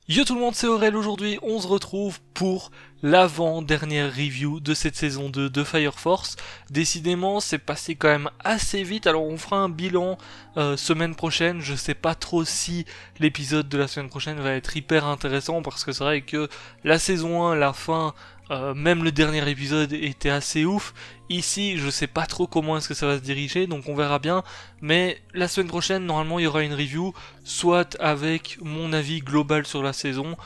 Yo tout le monde, c'est Aurel. Aujourd'hui on se retrouve pour l'avant-dernière review de cette saison 2 de Fire Force. Décidément c'est passé quand même assez vite, alors on fera un bilan semaine prochaine. Je sais pas trop si l'épisode de la semaine prochaine va être hyper intéressant parce que c'est vrai que la saison 1, la fin, même le dernier épisode était assez ouf. Ici je sais pas trop comment est-ce que ça va se diriger, donc on verra bien. Mais la semaine prochaine normalement il y aura une review, soit avec mon avis global sur la saison,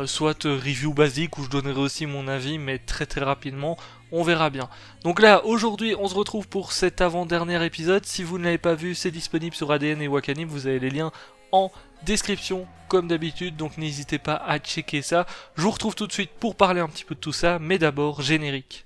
soit review basique où je donnerai aussi mon avis mais très très rapidement, on verra bien. Donc là aujourd'hui on se retrouve pour cet avant-dernier épisode. Si vous ne l'avez pas vu, c'est disponible sur ADN et Wakanim, vous avez les liens en description comme d'habitude, donc n'hésitez pas à checker ça. Je vous retrouve tout de suite pour parler un petit peu de tout ça, mais d'abord générique.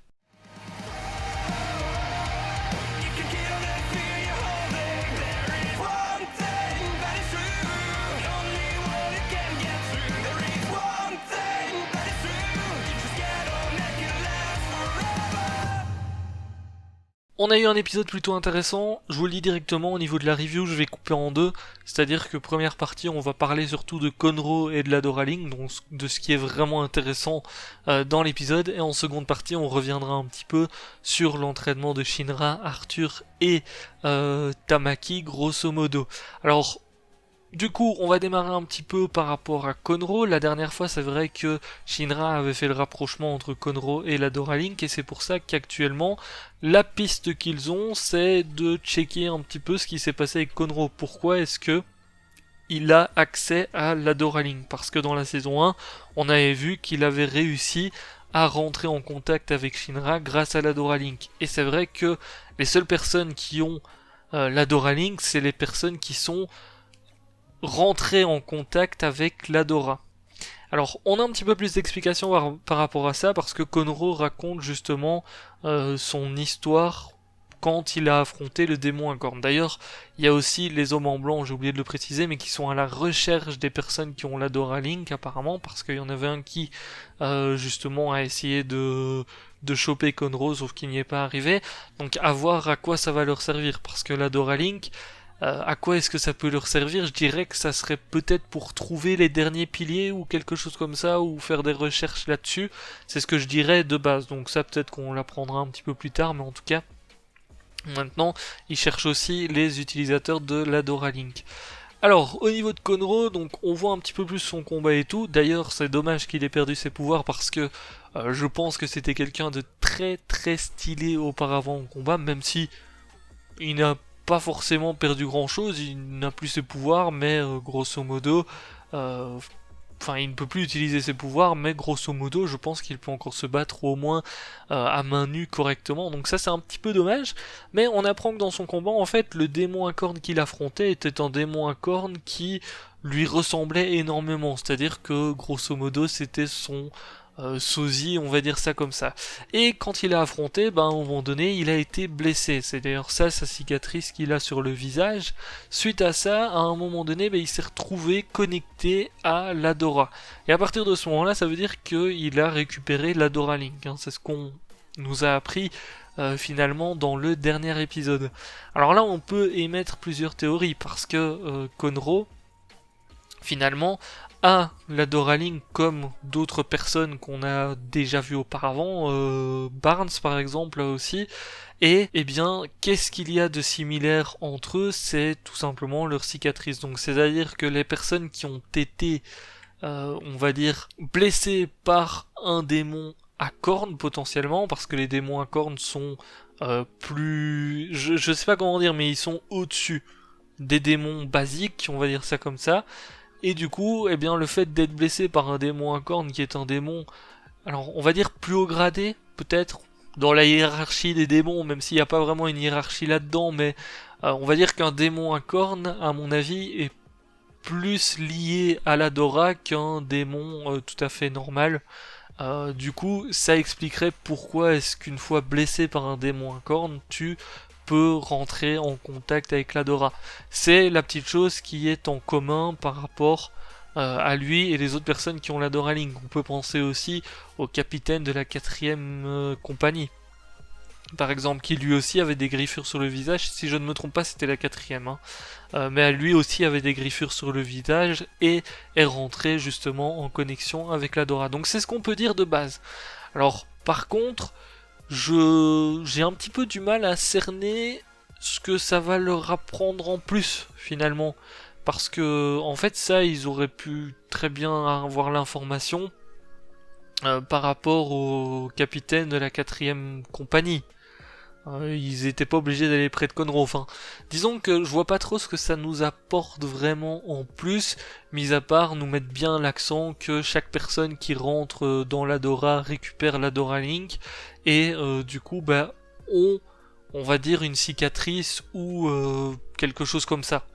On a eu un épisode plutôt intéressant, je vous le dis directement, au niveau de la review je vais couper en deux, c'est-à-dire que première partie on va parler surtout de Conro et de la Doraling, donc de ce qui est vraiment intéressant dans l'épisode, et en seconde partie on reviendra un petit peu sur l'entraînement de Shinra, Arthur et Tamaki grosso modo. Alors du coup, on va démarrer un petit peu par rapport à Conro. La dernière fois, c'est vrai que Shinra avait fait le rapprochement entre Conro et la Doralink, et c'est pour ça qu'actuellement, la piste qu'ils ont, c'est de checker un petit peu ce qui s'est passé avec Conro. Pourquoi est-ce que il a accès à la Doralink? Parce que dans la saison 1, on avait vu qu'il avait réussi à rentrer en contact avec Shinra grâce à la Doralink. Et c'est vrai que les seules personnes qui ont la Doralink, c'est les personnes qui sont rentrer en contact avec l'Adora. Alors, on a un petit peu plus d'explications par rapport à ça, parce que Conro raconte justement son histoire quand il a affronté le démon à cornes. D'ailleurs, il y a aussi les hommes en blanc, j'ai oublié de le préciser, mais qui sont à la recherche des personnes qui ont l'Adora Link, apparemment, parce qu'il y en avait un qui, justement, a essayé de choper Conro, sauf qu'il n'y est pas arrivé. Donc, à voir à quoi ça va leur servir, parce que l'Adora Link, à quoi est-ce que ça peut leur servir? Je dirais que ça serait peut-être pour trouver les derniers piliers ou quelque chose comme ça, ou faire des recherches là-dessus. C'est ce que je dirais de base. Donc ça, peut-être qu'on l'apprendra un petit peu plus tard, mais en tout cas, maintenant, ils cherchent aussi les utilisateurs de l'Adora Link. Alors, au niveau de Conro, donc on voit un petit peu plus son combat et tout. D'ailleurs, c'est dommage qu'il ait perdu ses pouvoirs parce que je pense que c'était quelqu'un de très très stylé auparavant en combat, même si il n'a pas forcément perdu grand chose, il n'a plus ses pouvoirs, mais grosso modo, enfin il ne peut plus utiliser ses pouvoirs, mais grosso modo je pense qu'il peut encore se battre au moins à main nue correctement, donc ça c'est un petit peu dommage, mais on apprend que dans son combat en fait le démon à cornes qu'il affrontait était un démon à cornes qui lui ressemblait énormément, c'est-à-dire que grosso modo c'était son sosie, on va dire ça comme ça. Et quand il a affronté, ben, à un moment donné, il a été blessé. C'est d'ailleurs ça sa cicatrice qu'il a sur le visage. Suite à ça, à un moment donné, ben, il s'est retrouvé connecté à l'Adora. Et à partir de ce moment-là, ça veut dire qu'il a récupéré l'Adora Link. Hein. C'est ce qu'on nous a appris finalement dans le dernier épisode. Alors là, on peut émettre plusieurs théories parce que Conro, finalement, a la Doraling comme d'autres personnes qu'on a déjà vues auparavant, Barnes par exemple aussi, et eh bien qu'est-ce qu'il y a de similaire entre eux? C'est tout simplement leur cicatrice. Donc c'est-à-dire que les personnes qui ont été, on va dire, blessées par un démon à cornes potentiellement, parce que les démons à cornes sont plus... je sais pas comment dire, mais ils sont au-dessus des démons basiques, on va dire ça comme ça. Et du coup, eh bien, le fait d'être blessé par un démon à cornes qui est un démon, alors on va dire plus haut gradé, peut-être, dans la hiérarchie des démons, même s'il n'y a pas vraiment une hiérarchie là-dedans, mais on va dire qu'un démon à cornes, à mon avis, est plus lié à l'Adora qu'un démon tout à fait normal. Du coup, ça expliquerait pourquoi est-ce qu'une fois blessé par un démon à cornes, tu peut rentrer en contact avec l'Adora. C'est la petite chose qui est en commun par rapport à lui et les autres personnes qui ont l'Adora Link. On peut penser aussi au capitaine de la 4ème compagnie. par exemple, qui lui aussi avait des griffures sur le visage. Si je ne me trompe pas, c'était la quatrième. Hein. Mais lui aussi avait des griffures sur le visage et est rentré justement en connexion avec la Dora. Donc c'est ce qu'on peut dire de base. Alors, par contre, j'ai un petit peu du mal à cerner ce que ça va leur apprendre en plus, finalement. Parce que, en fait, ça, ils auraient pu très bien avoir l'information par rapport au capitaine de la quatrième compagnie. Ils étaient pas obligés d'aller près de Conroe. Enfin, disons que je vois pas trop ce que ça nous apporte vraiment en plus, mis à part nous mettre bien l'accent que chaque personne qui rentre dans l'Adora récupère l'Adora Link et du coup bah on va dire une cicatrice ou quelque chose comme ça.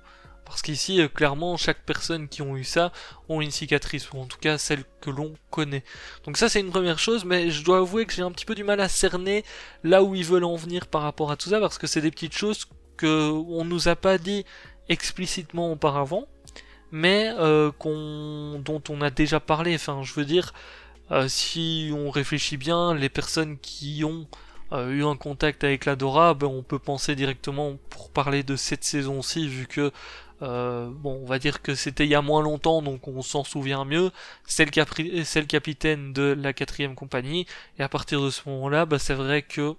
Parce qu'ici, clairement, chaque personne qui ont eu ça ont une cicatrice, ou en tout cas celle que l'on connaît. Donc ça c'est une première chose, mais je dois avouer que j'ai un petit peu du mal à cerner là où ils veulent en venir par rapport à tout ça, parce que c'est des petites choses que on nous a pas dit explicitement auparavant, mais dont on a déjà parlé. Enfin, je veux dire, si on réfléchit bien, les personnes qui ont eu un contact avec la Dora, ben, on peut penser directement pour parler de cette saison-ci, vu que bon, on va dire que c'était il y a moins longtemps, donc on s'en souvient mieux. C'est le capitaine de la quatrième compagnie, et à partir de ce moment-là, bah, c'est vrai que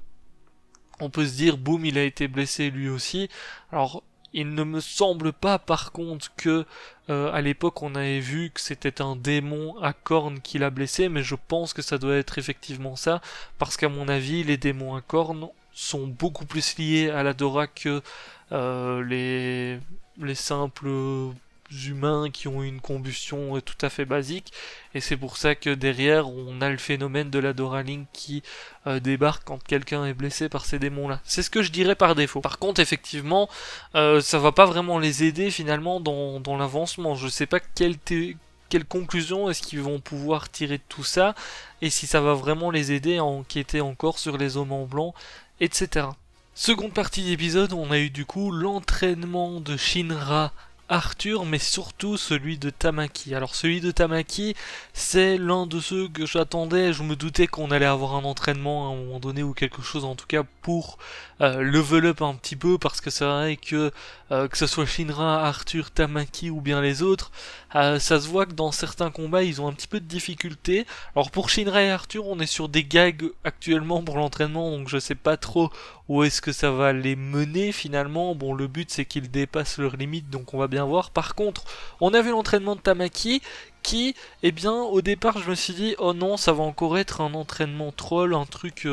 on peut se dire, boum, il a été blessé lui aussi. Alors, il ne me semble pas, par contre, que à l'époque on avait vu que c'était un démon à cornes qui l'a blessé, mais je pense que ça doit être effectivement ça, parce qu'à mon avis, les démons à cornes sont beaucoup plus liés à la Dora que les simples humains qui ont une combustion tout à fait basique, et c'est pour ça que derrière on a le phénomène de la Dora Link qui débarque quand quelqu'un est blessé par ces démons là. C'est ce que je dirais par défaut. Par contre effectivement ça va pas vraiment les aider finalement dans l'avancement. Je sais pas quelle conclusion est-ce qu'ils vont pouvoir tirer de tout ça, et si ça va vraiment les aider à enquêter encore sur les hommes en blanc, etc. Seconde partie d'épisode, on a eu du coup l'entraînement de Shinra Arthur, mais surtout celui de Tamaki. Alors celui de Tamaki, c'est l'un de ceux que j'attendais, je me doutais qu'on allait avoir un entraînement à un moment donné ou quelque chose en tout cas pour level up un petit peu, parce que c'est vrai que ce soit Shinra, Arthur, Tamaki ou bien les autres, ça se voit que dans certains combats ils ont un petit peu de difficulté. Alors pour Shinra et Arthur, on est sur des gags actuellement pour l'entraînement, donc je sais pas trop où est-ce que ça va les mener finalement. Bon, le but c'est qu'ils dépassent leurs limites, donc on va bien voir. Par contre, on a vu l'entraînement de Tamaki qui, eh bien, au départ je me suis dit, oh non, ça va encore être un entraînement troll, un truc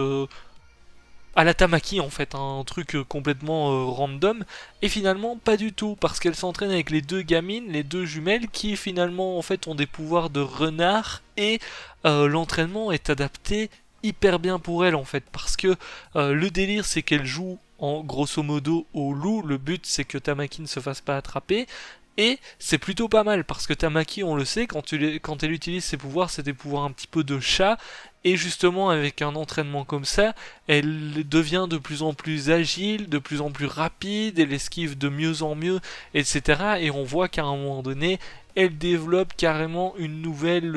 à la Tamaki en fait, un truc complètement random, et finalement pas du tout, parce qu'elle s'entraîne avec les deux gamines, les deux jumelles, qui finalement en fait ont des pouvoirs de renard, et l'entraînement est adapté hyper bien pour elle en fait, parce que le délire c'est qu'elle joue en grosso modo au loup, le but c'est que Tamaki ne se fasse pas attraper, et c'est plutôt pas mal, parce que Tamaki, on le sait, quand elle utilise ses pouvoirs, c'est des pouvoirs un petit peu de chat, et justement avec un entraînement comme ça, elle devient de plus en plus agile, de plus en plus rapide, elle esquive de mieux en mieux, etc. Et on voit qu'à un moment donné, elle développe carrément une nouvelle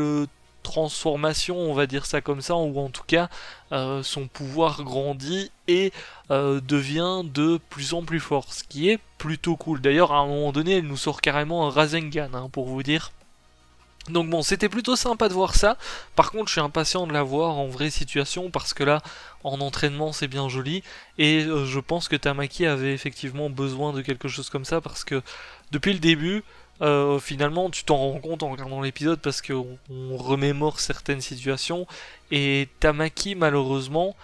transformation, on va dire ça comme ça, ou en tout cas son pouvoir grandit et devient de plus en plus fort, ce qui est plutôt cool. D'ailleurs, à un moment donné, elle nous sort carrément un Rasengan, hein, pour vous dire. Donc bon, c'était plutôt sympa de voir ça. Par contre, je suis impatient de la voir en vraie situation, parce que là, en entraînement, c'est bien joli. Et je pense que Tamaki avait effectivement besoin de quelque chose comme ça, parce que depuis le début, finalement, tu t'en rends compte en regardant l'épisode, parce qu'on remémore certaines situations. Et Tamaki, malheureusement,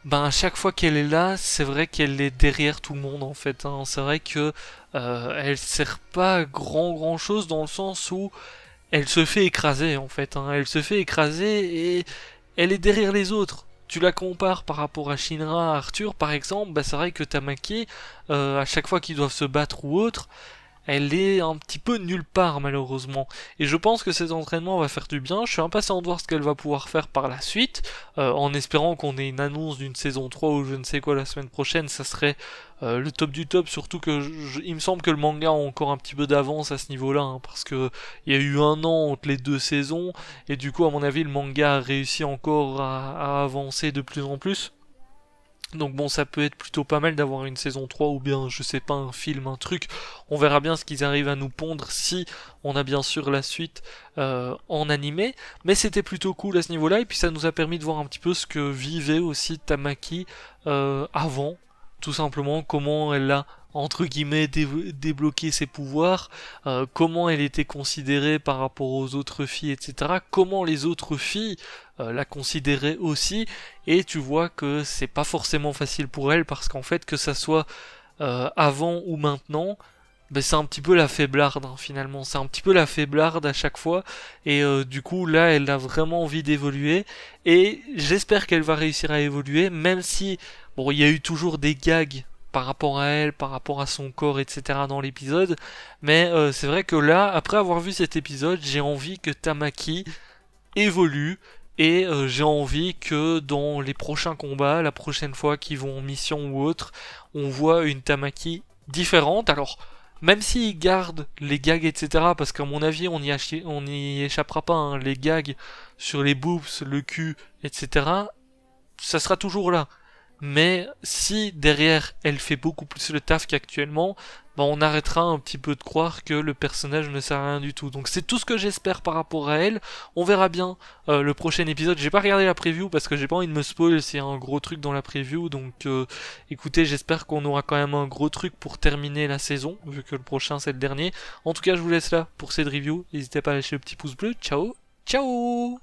ben à chaque fois qu'elle est là, c'est vrai qu'elle est derrière tout le monde en fait. Hein. C'est vrai que elle sert pas à grand chose, dans le sens où elle se fait écraser en fait, hein. Elle se fait écraser et elle est derrière les autres. Tu la compares par rapport à Shinra, à Arthur par exemple, bah c'est vrai que Tamaki, à chaque fois qu'ils doivent se battre ou autre, elle est un petit peu nulle part malheureusement. Et je pense que cet entraînement va faire du bien. Je suis impatient de voir ce qu'elle va pouvoir faire par la suite, en espérant qu'on ait une annonce d'une saison 3 ou je ne sais quoi la semaine prochaine. Ça serait le top du top, surtout que il me semble que le manga a encore un petit peu d'avance à ce niveau-là, hein, parce que il y a eu un an entre les deux saisons, et du coup à mon avis le manga a réussi encore à avancer de plus en plus. Donc bon, ça peut être plutôt pas mal d'avoir une saison 3 ou bien, je sais pas, un film, un truc. On verra bien ce qu'ils arrivent à nous pondre si on a bien sûr la suite en animé. Mais c'était plutôt cool à ce niveau-là. Et puis ça nous a permis de voir un petit peu ce que vivait aussi Tamaki avant. Tout simplement, comment elle a entre guillemets débloqué ses pouvoirs, comment elle était considérée par rapport aux autres filles, etc. Comment les autres filles la considéraient aussi, et tu vois que c'est pas forcément facile pour elle parce qu'en fait que ça soit avant ou maintenant, ben c'est un petit peu la faiblarde hein, finalement, c'est un petit peu la faiblarde à chaque fois et du coup là elle a vraiment envie d'évoluer et j'espère qu'elle va réussir à évoluer même si bon il y a eu toujours des gags par rapport à elle, par rapport à son corps, etc. dans l'épisode, mais c'est vrai que là, après avoir vu cet épisode, j'ai envie que Tamaki évolue et j'ai envie que dans les prochains combats, la prochaine fois qu'ils vont en mission ou autre, on voit une Tamaki différente. Alors, même s'ils gardent les gags, etc., parce qu'à mon avis, on y échappera pas, hein, les gags sur les boobs, le cul, etc., ça sera toujours là. Mais si derrière elle fait beaucoup plus le taf qu'actuellement, bah on arrêtera un petit peu de croire que le personnage ne sert à rien du tout. Donc c'est tout ce que j'espère par rapport à elle. On verra bien le prochain épisode. J'ai pas regardé la preview parce que j'ai pas envie de me spoil s'il y a un gros truc dans la preview. Donc écoutez, j'espère qu'on aura quand même un gros truc pour terminer la saison, vu que le prochain c'est le dernier. En tout cas, je vous laisse là pour cette review. N'hésitez pas à lâcher le petit pouce bleu. Ciao, ciao.